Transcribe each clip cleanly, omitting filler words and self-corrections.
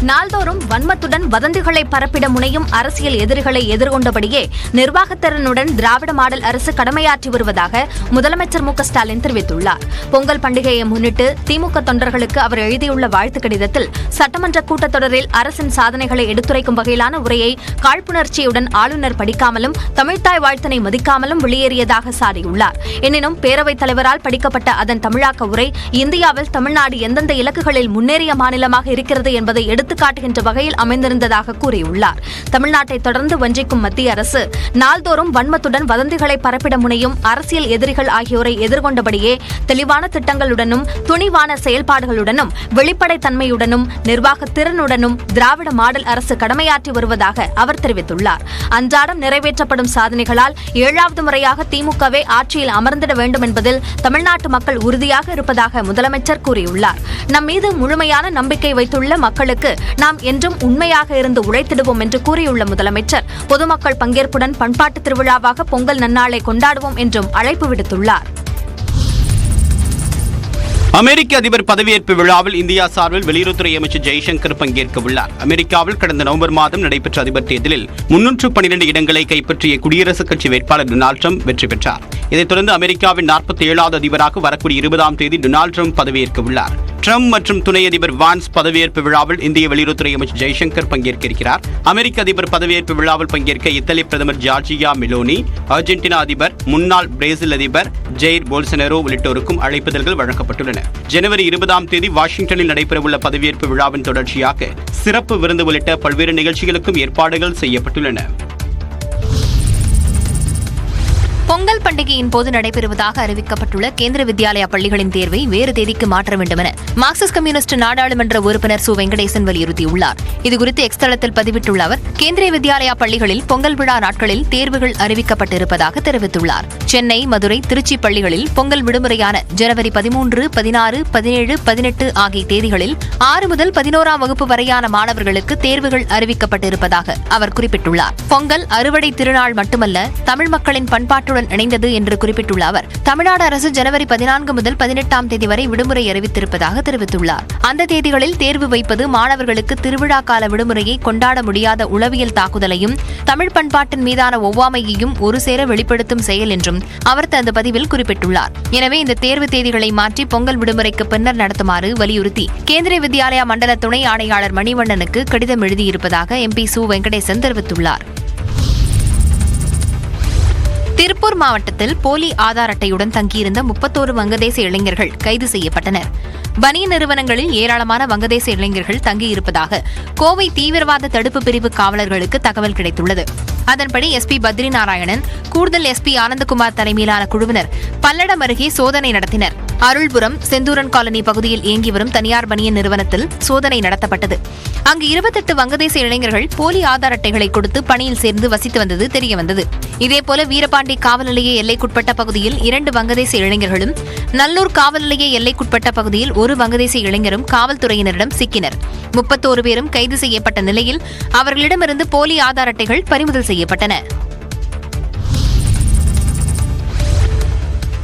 நாள்தோறும் வன்மத்துடன் வதந்திகளை பரப்பிட முனையும் அரசியல் எதிரிகளை எதிர்கொண்டபடியே நிர்வாகத்திறனுடன் திராவிட மாடல் அரசு கடமையாற்றி வருவதாக முதலமைச்சர் மு.க.ஸ்டாலின் தெரிவித்துள்ளார். பொங்கல் பண்டிகையை முன்னிட்டு திமுக தொண்டர்களுக்கு அவர் எழுதியுள்ள வாழ்த்து கடிதத்தில் சட்டமன்ற கூட்டத்தொடரில் அரசின் சாதனைகளை எடுத்துரைக்கும் வகையிலான உரையை காழ்ப்புணர்ச்சியுடன் ஆளுநர் படிக்காமலும் தமிழ்த்தாய் வாழ்த்தினை மதிக்காமலும் வெளியேறியதாக சாடியுள்ளார். எனினும் பேரவைத் தலைவரால் படிக்கப்பட்ட அதன் தமிழாக்க உரை இந்தியாவில் தமிழ்நாடு எந்தெந்த இலக்குகளில் முன்னேறிய மாநிலமாக இருக்கிறது என்பதை எடுத்துக்காட்டுகின்ற வகையில் அமைந்திருந்ததாக கூறியுள்ளார். தமிழ்நாட்டை தொடர்ந்து வஞ்சிக்கும் மத்திய அரசு நாள்தோறும் வன்மத்துடன் வதந்திகளை பரப்பிட முனையும் அரசியல் எதிரிகள் ஆகியோரை எதிர்கொண்டபடியே தெளிவான திட்டங்களுடனும் துணிவான செயல்பாடுகளுடனும் வெளிப்படைத்தன்மையுடனும் நிர்வாக திறனுடனும் திராவிட மாடல் அரசு கடமையாற்றி வருவதாக அவர் தெரிவித்துள்ளார். அன்றாடம் நிறைவேற்றப்படும் சாதனைகளால் 7வது முறையாக திமுகவே ஆட்சியில் அமர்ந்திட வேண்டும் என்பதில் தமிழ்நாட்டு மக்கள் உறுதியாக இருப்பதாக முதலமைச்சர் கூறியுள்ளார். நம் மீது முழுமையான நம்பிக்கை வைத்துள்ள மக்களுக்கு நாம் என்றும் உண்மையாக இருந்து உழைத்திடுவோம் என்று கூறியுள்ள முதலமைச்சர் பொதுமக்கள் பங்கேற்புடன் பண்பாட்டு திருவிழாவாக பொங்கல் நன்னாளை கொண்டாடுவோம் என்றும் அழைப்பு விடுத்துள்ளார். அமெரிக்க அதிபர் பதவியேற்பு விழாவில் இந்தியா சார்பில் வெளியுறவுத்துறை அமைச்சர் ஜெய்சங்கர் பங்கேற்க உள்ளார். அமெரிக்காவில் கடந்த நவம்பர் மாதம் நடைபெற்ற அதிபர் தேர்தலில் 312 இடங்களை கைப்பற்றிய குடியரசுக் கட்சி வேட்பாளர் டொனால்டு ட்ரம்ப் வெற்றி பெற்றார். இதைத் தொடர்ந்து அமெரிக்காவின் 47வது அதிபராக வரக்கூடிய 20ஆம் தேதி டொனால்டு ட்ரம்ப் பதவியேற்க உள்ளார். ட்ரம்ப் மற்றும் துணை அதிபர் வான்ஸ் பதவியேற்பு விழாவில் இந்திய வெளியுறவுத்துறை அமைச்சர் ஜெய்சங்கர் பங்கேற்க இருக்கிறார். அமெரிக்க அதிபர் பதவியேற்பு விழாவில் பங்கேற்க இத்தாலி பிரதமர் ஜார்ஜியா மெலோனி, அர்ஜென்டினா அதிபர், முன்னாள் பிரேசில் அதிபர் ஜெயிர் போல்சனரோ உள்ளிட்டோருக்கும் அழைப்புதல்கள் வழங்கப்பட்டுள்ளன. ஜனவரி 20ஆம் தேதி வாஷிங்டனில் நடைபெறவுள்ள பதவியேற்பு விழாவின் தொடர்ச்சியாக சிறப்பு விருந்து உள்ளிட்ட பல்வேறு நிகழ்ச்சிகளுக்கும் ஏற்பாடுகள் செய்யப்பட்டுள்ளன. பொங்கல் பண்டிகையின் போது நடைபெறுவதாக அறிவிக்கப்பட்டுள்ள கேந்திர வித்யாலயா பள்ளிகளின் தேர்வை வேறு தேதிக்கு மாற்ற வேண்டும் என மார்க்சிஸ்ட் கம்யூனிஸ்ட் நாடாளுமன்ற உறுப்பினர் சு. வெங்கடேசன் வலியுறுத்தியுள்ளார். இதுகுறித்து எக்ஸ் தளத்தில் பதிவிட்டுள்ள அவர், கேந்திரிய வித்யாலயா பள்ளிகளில் பொங்கல் விழா நாட்களில் தேர்வுகள் அறிவிக்கப்பட்டிருப்பதாக தெரிவித்துள்ளார். சென்னை, மதுரை, திருச்சி பள்ளிகளில் பொங்கல் விடுமுறையான ஜனவரி 13, 16, 17, 18 ஆகிய தேதிகளில் 6 முதல் 11ஆம் வகுப்பு வரையான மாணவர்களுக்கு தேர்வுகள் அறிவிக்கப்பட்டிருப்பதாக அவர் குறிப்பிட்டுள்ளார். பொங்கல் அறுவடை திருநாள் மட்டுமல்ல, தமிழ் மக்களின் பண்பாட்டுடன் இணைந்தது என்று குறிப்பிட்டுள்ள அவர், தமிழ்நாடு அரசு ஜனவரி 14 முதல் 18ஆம் தேதி வரை விடுமுறை அறிவித்திருப்பதாக தெரிவித்துள்ளார். அந்த தேதிகளில் தேர்வு வைப்பது மாணவர்களுக்கு திருவிழா கால விடுமுறையை கொண்டாட முடியாத உளவியல் தாக்குதலையும் தமிழ் பண்பாட்டின் மீதான ஒவ்வாமையையும் ஒரு சேர வெளிப்படுத்தும் செயல் என்றும் அவர் தனது பதிவில் குறிப்பிட்டுள்ளார். எனவே இந்த தேர்வு தேதிகளை மாற்றி பொங்கல் விடுமுறைக்கு பின்னர் நடத்துமாறு வலியுறுத்தி கேந்திரிய வித்யாலயா மண்டல துணை ஆணையாளர் மணிவண்ணனுக்கு கடிதம் எழுதியிருப்பதாக MP சு. வெங்கடேசன் தெரிவித்துள்ளார். திருப்பூர் மாவட்டத்தில் போலி ஆதார் அட்டையுடன் தங்கியிருந்த 31 வங்கதேச இளைஞர்கள் கைது செய்யப்பட்டனர். பனியன் நிறுவனங்களில் ஏராளமான வங்கதேச இளைஞர்கள் தங்கியிருப்பதாக கோவை தீவிரவாத தடுப்பு பிரிவு காவலர்களுக்கு தகவல் கிடைத்துள்ளது. அதன்படி SP பத்ரிநாராயணன், கூடுதல் SP ஆனந்தகுமார் தலைமையிலான குழுவினர் பல்லடம் அருகே சோதனை நடத்தினர். அருள்புரம், செந்தூரன் காலனி பகுதியில் இயங்கி வரும் தனியார் பனியன் நிறுவனத்தில் சோதனை நடத்தப்பட்டது. அங்கு 28 வங்கதேச இளைஞர்கள் போலி ஆதார் அட்டைகளை கொடுத்து பணியில் சேர்ந்து வசித்து வந்தது தெரியவந்தது. இதேபோல வீரபாண்டி காவல் நிலைய எல்லைக்குட்பட்ட பகுதியில் 2 வங்கதேச இளைஞர்களும், நல்லூர் காவல் நிலைய எல்லைக்குட்பட்ட பகுதியில் 1 வங்கதேச இளைஞரும் காவல்துறையினரிடம் சிக்கினர். 31 பேரும் கைது செய்யப்பட்ட நிலையில் அவர்களிடமிருந்து போலி ஆதார் அட்டைகள் பறிமுதல் செய்யப்பட்டன.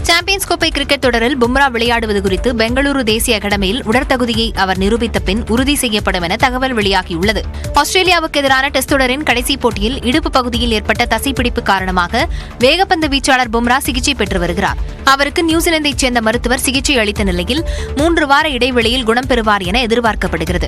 சாம்பியன்ஸ் கோப்பை கிரிக்கெட் தொடரில் பும்ரா விளையாடுவது குறித்து பெங்களூரு தேசிய அகாடமியில் உடற்தகுதியை அவர் நிரூபித்த பின் உறுதி செய்யப்படும் என தகவல் வெளியாகியுள்ளது. ஆஸ்திரேலியாவுக்கு எதிரான டெஸ்ட் தொடரின் கடைசி போட்டியில் இடுப்பு பகுதியில் ஏற்பட்ட தசைப்பிடிப்பு காரணமாக வேகப்பந்து வீச்சாளர் பும்ரா சிகிச்சை பெற்று வருகிறார். அவருக்கு நியூசிலாந்தைச் சேர்ந்த மருத்துவர் சிகிச்சை அளித்த நிலையில் 3 வார இடைவெளியில் குணம் பெறுவார் என எதிர்பார்க்கப்படுகிறது.